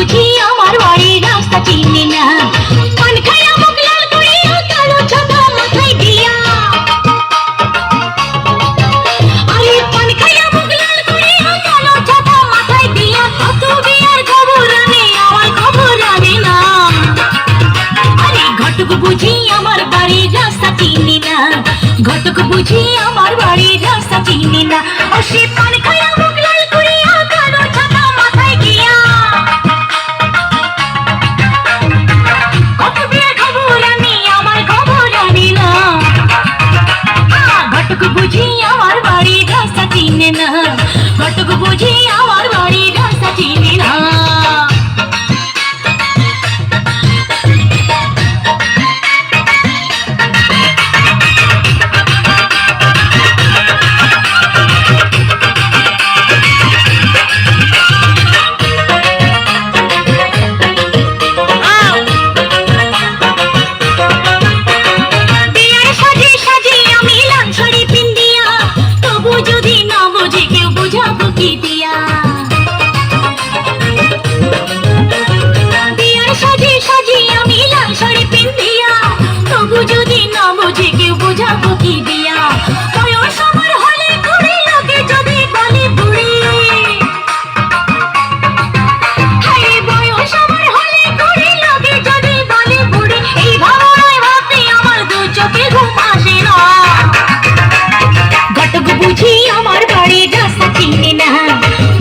বুঝি আমার বাড়ির রাস্তা চিনি না। পান খাইয়া মুখ লাল করিয়া কালো ছাতা মাথায় দিয়া, আরে পান খাইয়া মুখ লাল করিয়া কালো ছাতা মাথায় দিয়া, কত বিয়ার খবর আনে আমার খবর আনে না। আরে ঘটক বুঝি আমার বাড়ির রাস্তা চিনি না, ঘটক বুঝি আমার বাড়ির রাস্তা চিনি না। ও সে পান খাইয়া মুখ লাল করিয়া কালো ছাতা মাথায় দিয়া, কত বিয়ার খবর আনে আমার খবর আনে না। ঘটক বুঝি আমার বাড়ির রাস্তা চিনে না, ঘটক বুঝি আমার বাড়ির রাস্তা চিনে না।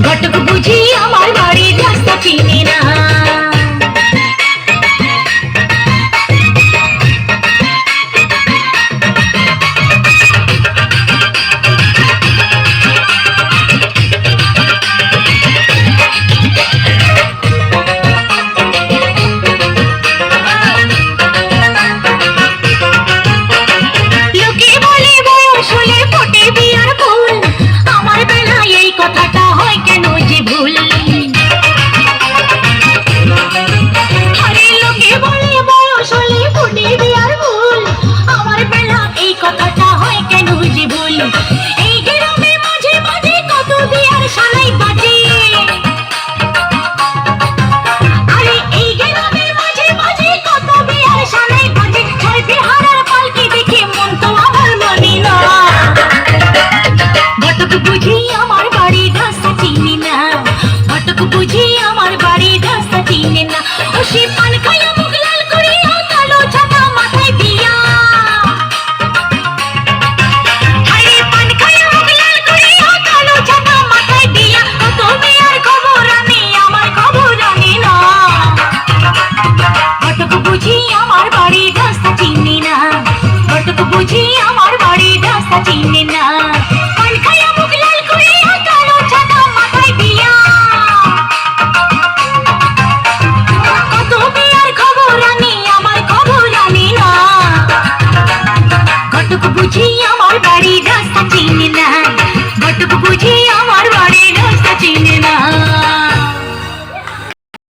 ঘটক বুঝি আমার বাড়ির রাস্তা চিনি না। লোকে বলে বয়স হলে ফোটে বিয়ার ফুল, আমার বেলায় এই কথাটা হয় কেন যে ভুল। আরে লোকে বলে বয়স হলে ফোটে বিয়ার ফুল, আমার বেলা এই কথাটা হয় কেন যে ভুল। এই গ্রামে মাঝে মাঝে কত বিয়ার সানাই বাজে, আরে এই গ্রামে মাঝে মাঝে কত বিয়ার সানাই বাজে। ছয় বিহারার পালকি দেখে মন তো আমার মানে না। ঘটক বুঝি আমার বাড়ির রাস্তা চিনি না, ঘটক বুঝি আমার বাড়ির রাস্তা চিনি না। ও সে পান খাইয়া